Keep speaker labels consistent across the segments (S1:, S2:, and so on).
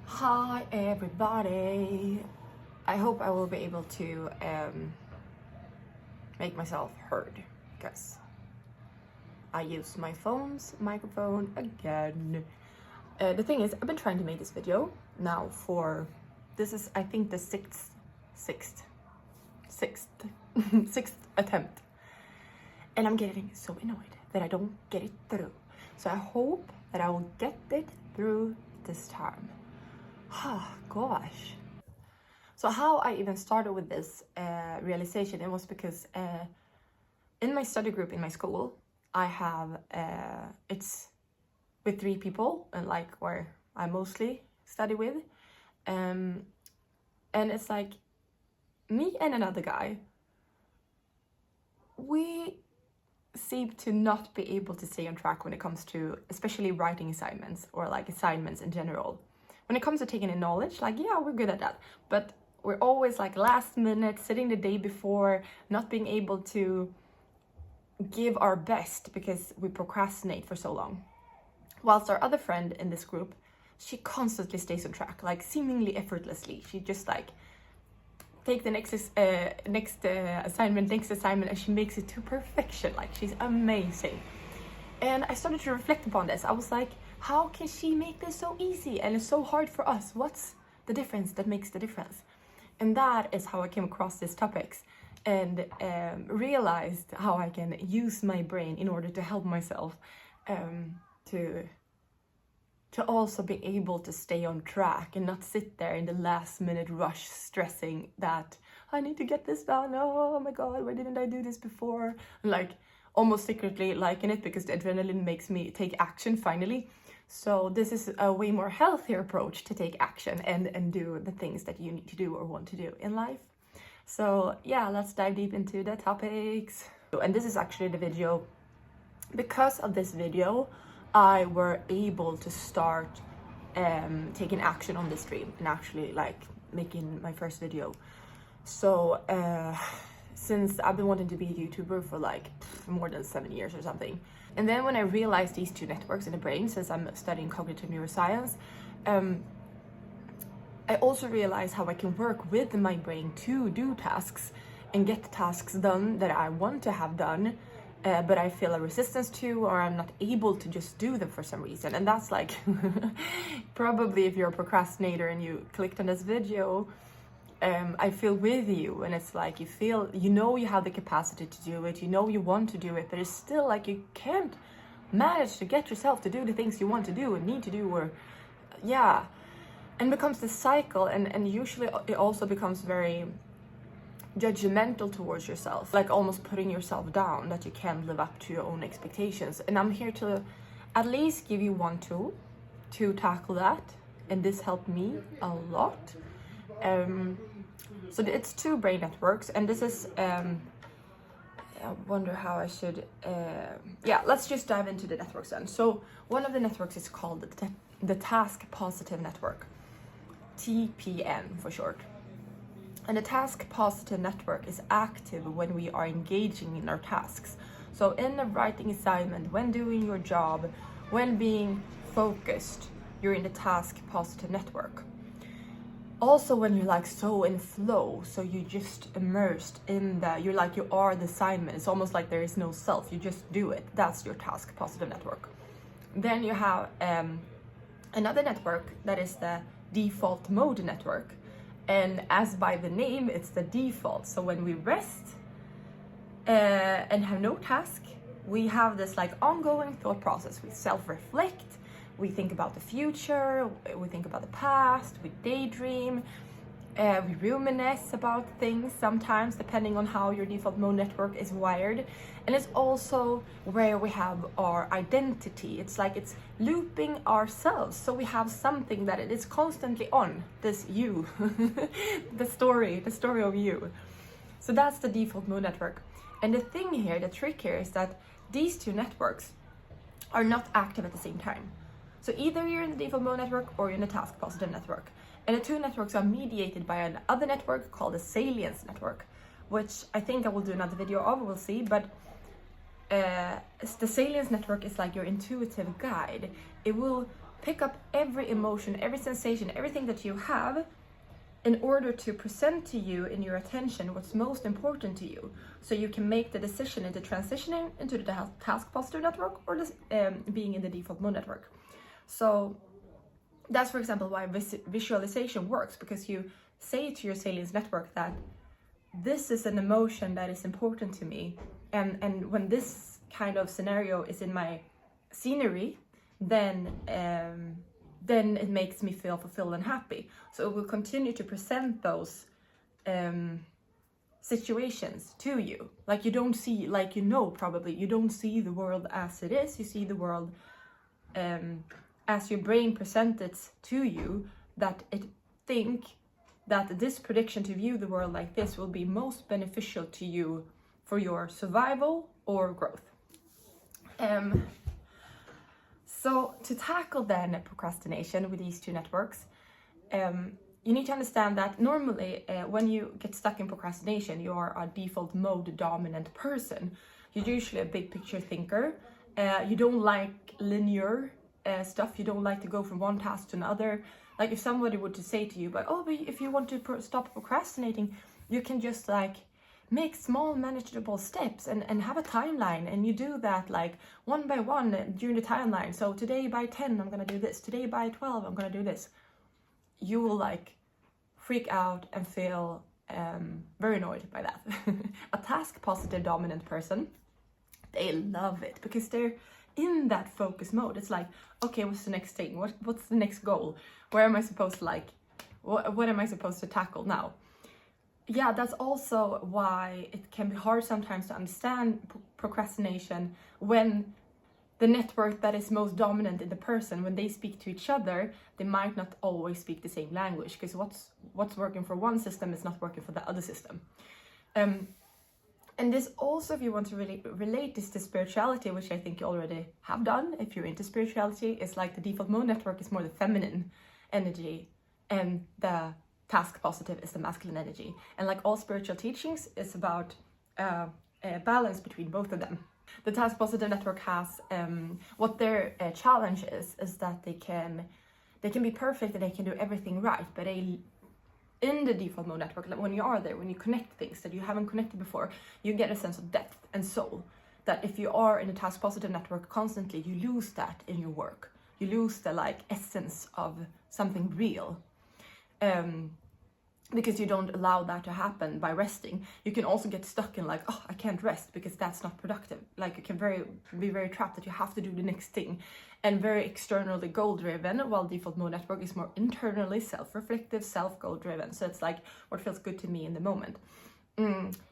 S1: Hi everybody. I hope I will be able to make myself heard because I use my phone's microphone again. The thing is, I've been trying to make this video now for, this is I think the sixth attempt, and I'm getting so annoyed that I don't get it through. So I hope that I will get it through this time. Oh gosh. So how I even started with this realization, it was because in my study group in my school, I have, it's with 3 people, and like where I mostly study with. And it's like me and another guy, we seem to not be able to stay on track when it comes to especially writing assignments or like assignments in general. When it comes to taking in knowledge, like, yeah, we're good at that. But we're always like last minute, sitting the day before, not being able to give our best because we procrastinate for so long. Whilst our other friend in this group, she constantly stays on track, like seemingly effortlessly. She just like take the next assignment, and she makes it to perfection. Like, she's amazing. And I started to reflect upon this. I was like, how can she make this so easy and it's so hard for us? What's the difference that makes the difference? And that is how I came across these topics and realized how I can use my brain in order to help myself to also be able to stay on track and not sit there in the last minute rush stressing that I need to get this done. Oh my God, why didn't I do this before? Like, almost secretly liking it because the adrenaline makes me take action finally. So this is a way more healthier approach to take action and do the things that you need to do or want to do in life. So yeah, let's dive deep into the topics. And this is actually the video. Because of this video, I were able to start taking action on this dream and actually like making my first video. So since I've been wanting to be a YouTuber for like more than 7 years or something. And then when I realized these 2 networks in the brain, since I'm studying cognitive neuroscience, I also realized how I can work with my brain to do tasks and get tasks done that I want to have done, but I feel a resistance to, or I'm not able to just do them for some reason. And that's like, probably if you're a procrastinator and you clicked on this video, I feel with you. And it's like, you feel, you know, you have the capacity to do it, you know you want to do it, but it's still like you can't manage to get yourself to do the things you want to do and need to do, or yeah, and becomes this cycle. And usually it also becomes very judgmental towards yourself, like almost putting yourself down, that you can't live up to your own expectations. And I'm here to at least give you one tool to tackle that, and this helped me a lot. So it's 2 brain networks, and this is I wonder how I should yeah, let's just dive into the networks then. So one of the networks is called the task positive network, TPN for short. And the task positive network is active when we are engaging in our tasks. So in a writing assignment, when doing your job, when being focused, you're in the task positive network. Also when you're like so in flow, so you just immersed in that, you're like, you are the assignment. It's almost like there is no self, you just do it. That's your task positive network. Then you have another network that is the default mode network. And as by the name, it's the default. So when we rest and have no task, we have this like ongoing thought process. We self-reflect, we think about the future, we think about the past, we daydream, we reminisce about things sometimes, depending on how your default mode network is wired. And it's also where we have our identity. It's like it's looping ourselves. So we have something that it is constantly on, this you, the story of you. So that's the default mode network. And the thing here, the trick here, is that these 2 networks are not active at the same time. So either you're in the default mode network or you're in the task positive network. And the 2 networks are mediated by another network called the salience network, which I think I will do another video of, we'll see. But the salience network is like your intuitive guide. It will pick up every emotion, every sensation, everything that you have in order to present to you in your attention what's most important to you. So you can make the decision into transitioning into the task positive network or being in the default mode network. So that's, for example, why visualization works, because you say to your salience network that this is an emotion that is important to me. And when this kind of scenario is in my scenery, then it makes me feel fulfilled and happy. So it will continue to present those situations to you. Like you don't see, like, you know, probably you don't see the world as it is. You see the world as your brain presents it to you, that it think that this prediction to view the world like this will be most beneficial to you for your survival or growth. So to tackle then procrastination with these two networks, you need to understand that normally when you get stuck in procrastination, you are a default mode dominant person. You're usually a big picture thinker. You don't like linear stuff. You don't like to go from one task to another. Like if somebody were to say to you, but if you want to stop procrastinating, you can just like make small manageable steps and have a timeline, and you do that like one by one during the timeline. So today by 10 I'm gonna do this, today by 12 I'm gonna do this. You will like freak out and feel very annoyed by that. A task positive dominant person, they love it because they're in that focus mode. It's like, okay, what's the next thing? What's the next goal? Where am I supposed to like, what am I supposed to tackle now? Yeah, that's also why it can be hard sometimes to understand procrastination when the network that is most dominant in the person, when they speak to each other, they might not always speak the same language, because what's working for one system is not working for the other system. And this also, if you want to really relate this to spirituality, which I think you already have done, if you're into spirituality, is like the default mode network is more the feminine energy, and the task positive is the masculine energy. And like all spiritual teachings, it's about a balance between both of them. The task positive network has what their challenge is that they can be perfect and they can do everything right, but in the default mode network, like when you are there, when you connect things that you haven't connected before, you get a sense of depth and soul. That if you are in a task positive network constantly, you lose that in your work. You lose the like essence of something real. Because you don't allow that to happen by resting. You can also get stuck in like, oh, I can't rest because that's not productive. Like you can be very trapped that you have to do the next thing, and very externally goal driven, while default mode network is more internally self-reflective, self-goal driven. So it's like what feels good to me in the moment.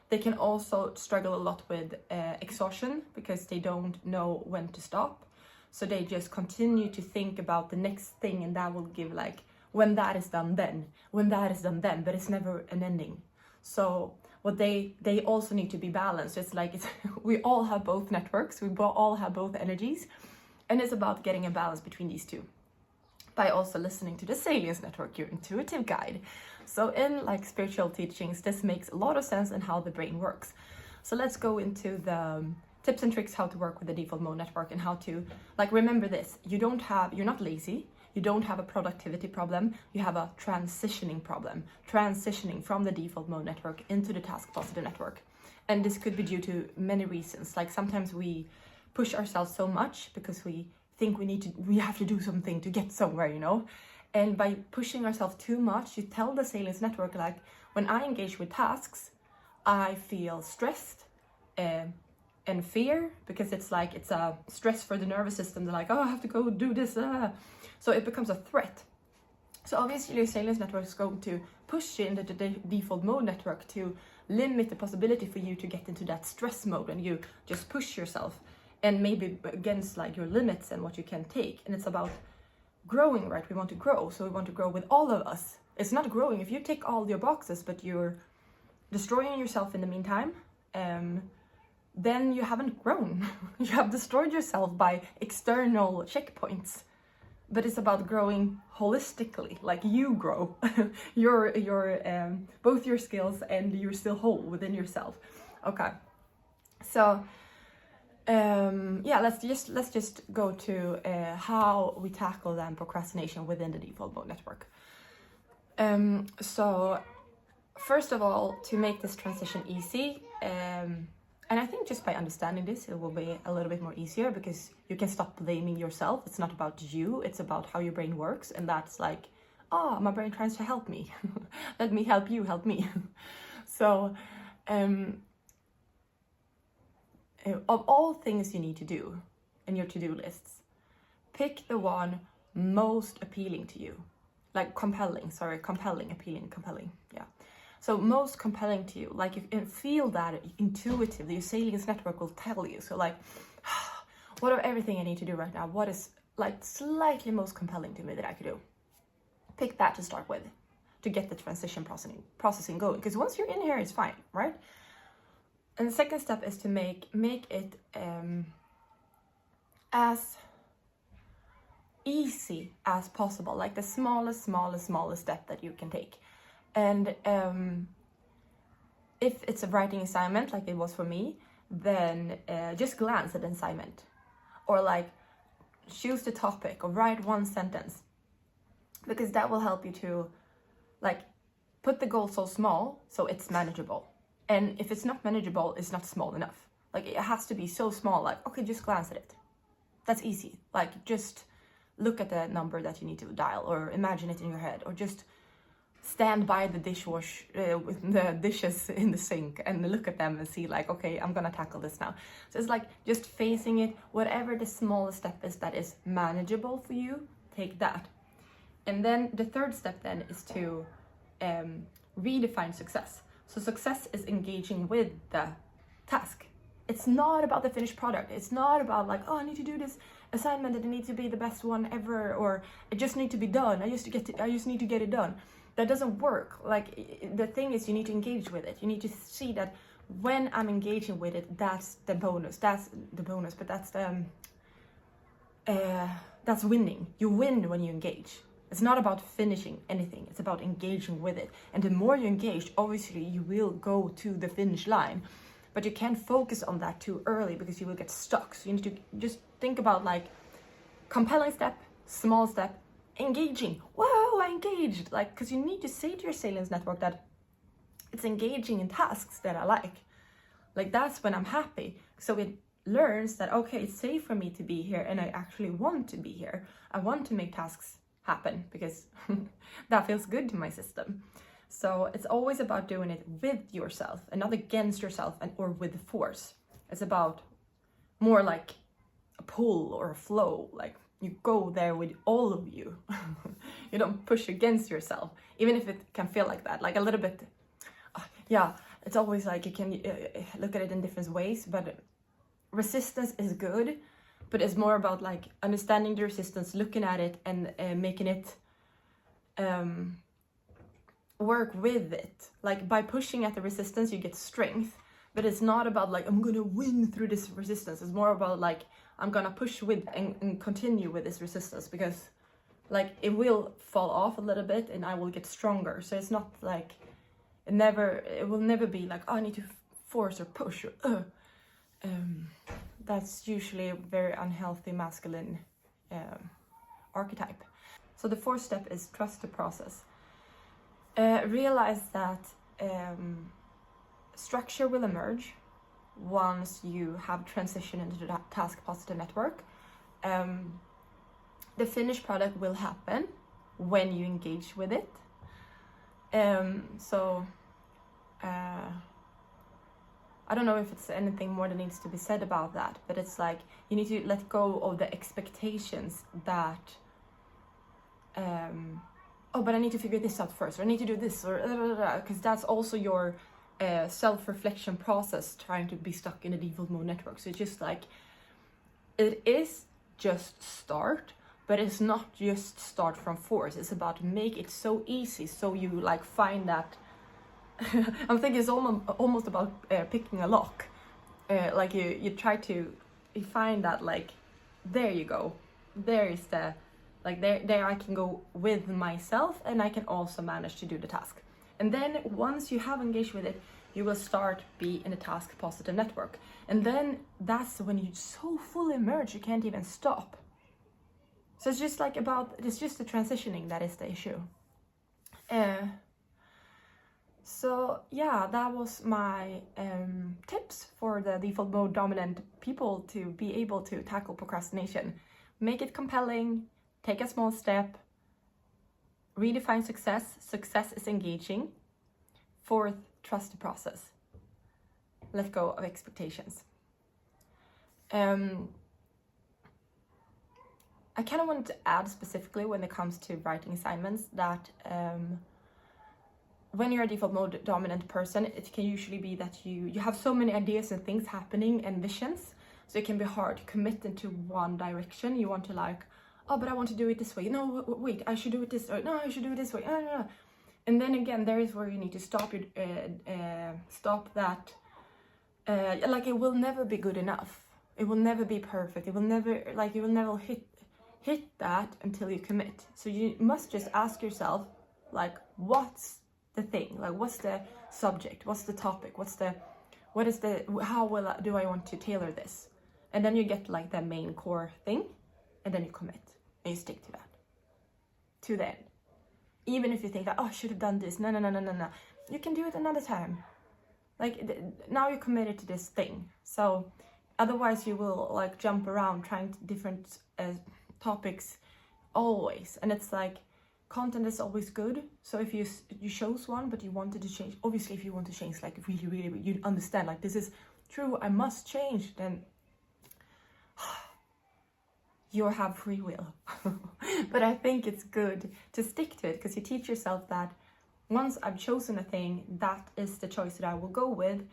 S1: They can also struggle a lot with exhaustion because they don't know when to stop. So they just continue to think about the next thing, and that will give like, when that is done then, when that is done then, but it's never an ending. So what they also need to be balanced. It's like we all have both networks, we all have both energies, and it's about getting a balance between these two by also listening to the salience network, your intuitive guide. So in like spiritual teachings, this makes a lot of sense in how the brain works. So let's go into the tips and tricks how to work with the default mode network, and how to like remember this. You're not lazy. You don't have a productivity problem, you have a transitioning problem. Transitioning from the default mode network into the task positive network. And this could be due to many reasons. Like sometimes we push ourselves so much because we think we have to do something to get somewhere, you know? And by pushing ourselves too much, you tell the salience network, like, when I engage with tasks, I feel stressed and fear, because it's like, it's a stress for the nervous system. They're like, oh, I have to go do this. So it becomes a threat. So obviously your salience network is going to push you into the default mode network to limit the possibility for you to get into that stress mode, and you just push yourself and maybe against like your limits and what you can take. And it's about growing, right? We want to grow. So we want to grow with all of us. It's not growing if you tick all your boxes, but you're destroying yourself in the meantime. Then you haven't grown. You have destroyed yourself by external checkpoints. But it's about growing holistically, like you grow. your both your skills, and you're still whole within yourself. Okay, so yeah, let's just go to how we tackle then procrastination within the default mode network. So first of all, to make this transition easy, and I think just by understanding this, it will be a little bit more easier, because you can stop blaming yourself. It's not about you, it's about how your brain works. And that's like, oh, my brain tries to help me. Let me help you, help me. So, of all things you need to do in your to-do lists, pick the one most appealing to you. Like compelling, appealing, yeah. So most compelling to you, like you can feel that intuitively, your salience network will tell you. So like, what of everything I need to do right now, what is like slightly most compelling to me that I could do? Pick that to start with, to get the transition processing going. Because once you're in here, it's fine, right? And the second step is to make it as easy as possible, like the smallest step that you can take. And if it's a writing assignment, like it was for me, then just glance at the assignment, or like choose the topic or write one sentence, because that will help you to like put the goal so small so it's manageable. And if it's not manageable, it's not small enough. Like it has to be so small, like, okay, just glance at it. That's easy. Like just look at the number that you need to dial, or imagine it in your head, or just stand by the dishwash with the dishes in the sink and look at them and see like, okay, I'm gonna tackle this now. So it's like just facing it, whatever the smallest step is that is manageable for you, take that. And then the third step then is to redefine success. So success is engaging with the task. It's not about the finished product. It's not about like, oh, I need to do this assignment and it needs to be the best one ever, or it just need to be done. I just need to get it done. That doesn't work. Like the thing is, you need to engage with it. You need to see that when I'm engaging with it, that's the bonus. That's the bonus, but that's winning. You win when you engage. It's not about finishing anything. It's about engaging with it. And the more you engage, obviously you will go to the finish line, but you can't focus on that too early because you will get stuck. So you need to just think about like compelling step, small step, engaging. Wow, I engaged. Like, because you need to say to your salience network that it's engaging in tasks that I like. Like that's when I'm happy. So it learns that, okay, it's safe for me to be here and I actually want to be here. I want to make tasks happen because that feels good to my system. So it's always about doing it with yourself and not against yourself or with force. It's about more like a pull or a flow. Like you go there with all of you. You don't push against yourself, even if it can feel like that, like a little bit. Yeah, it's always like you can look at it in different ways, but resistance is good, but it's more about like understanding the resistance, looking at it and making it work with it. Like by pushing at the resistance, you get strength, but it's not about like, I'm gonna win through this resistance. It's more about like, I'm gonna push with and continue with this resistance, because like it will fall off a little bit and I will get stronger. So it's not like, it will never be like, oh, I need to force or push or that's usually a very unhealthy masculine archetype. So the fourth step is trust the process. Realize that structure will emerge once you have transitioned into the task positive network. The finished product will happen when you engage with it. I don't know if it's anything more that needs to be said about that, but it's like you need to let go of the expectations that oh, but I need to figure this out first, or I need to do this, or because that's also your self-reflection process trying to be stuck in a default mode network. So it's just like, it is just start, but it's not just start from force. It's about make it so easy so you like find that I'm thinking it's almost about picking a lock. Like you find that like, there you go. There is the, like there I can go with myself and I can also manage to do the task. And then once you have engaged with it, you will start be in a task positive network. And then that's when you so fully immerse, you can't even stop. So it's just like it's just the transitioning that is the issue. So yeah, that was my tips for the default mode dominant people to be able to tackle procrastination. Make it compelling, take a small step, redefine success. Success is engaging. Fourth, trust the process. Let go of expectations. I kind of wanted to add specifically when it comes to writing assignments that when you're a default mode dominant person, it can usually be that you have so many ideas and things happening and visions, so it can be hard to commit into one direction. You want to like, oh, but I want to do it this way. No, wait, I should do it this way. No, I should do it this way. No. And then again, there is where you need to stop that. Like, it will never be good enough. It will never be perfect. It will never, like, you will never hit that until you commit. So you must just ask yourself, like, what's the thing? Like, what's the subject? What's the topic? How do I want to tailor this? And then you get like the main core thing, and then you commit and you stick to that to the end. Even if you think that, oh, I should have done this. No. You can do it another time. Like, now you're committed to this thing. So otherwise you will like jump around trying different topics always. And it's like, content is always good. So if you chose one, but you wanted to change, obviously if you want to change, like really, you understand, like, this is true, I must change, then you have free will. But I think it's good to stick to it, because you teach yourself that once I've chosen a thing, that is the choice that I will go with.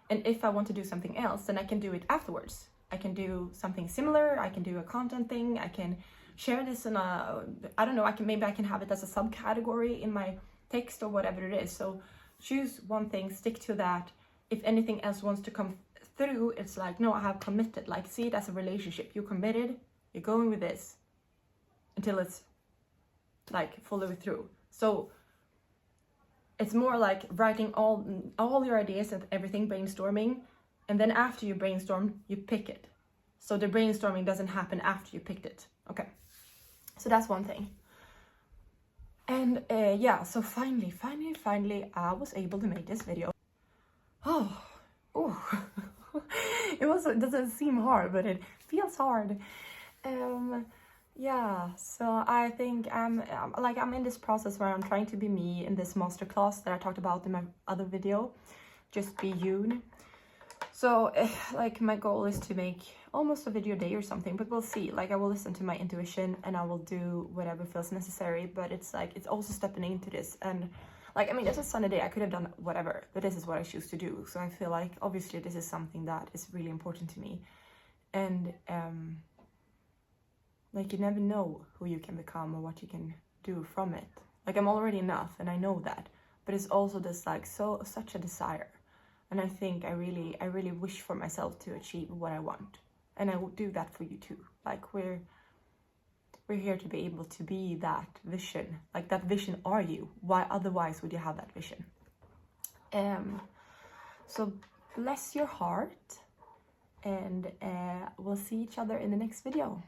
S1: And if I want to do something else, then I can do it afterwards. I can do something similar. I can do a content thing. I can share this in I don't know, maybe I can have it as a subcategory in my text or whatever it is. So choose one thing, stick to that. If anything else wants to come through, it's like, no, I have committed. Like, see it as a relationship. You're committed, you're going with this until it's like fully through. So it's more like writing all your ideas and everything, brainstorming, and then after you brainstorm, you pick it. So the brainstorming doesn't happen after you picked it. Okay, so that's one thing. And yeah, so finally, I was able to make this video. Oh, it doesn't seem hard, but it feels hard. Yeah, so I think I'm in this process where I'm trying to be me in this masterclass that I talked about in my other video, just be you. So like, my goal is to make almost a video a day or something, but we'll see. Like, I will listen to my intuition and I will do whatever feels necessary, but it's like, it's also stepping into this. And like, I mean, it's a sunny day, I could have done whatever, but this is what I choose to do. So I feel like obviously this is something that is really important to me. And like, you never know who you can become or what you can do from it. Like, I'm already enough and I know that, but it's also just like such a desire. And I think I really wish for myself to achieve what I want. And I will do that for you too. Like, we're here to be able to be that vision. Like, that vision are you. Why otherwise would you have that vision? So bless your heart, and we'll see each other in the next video.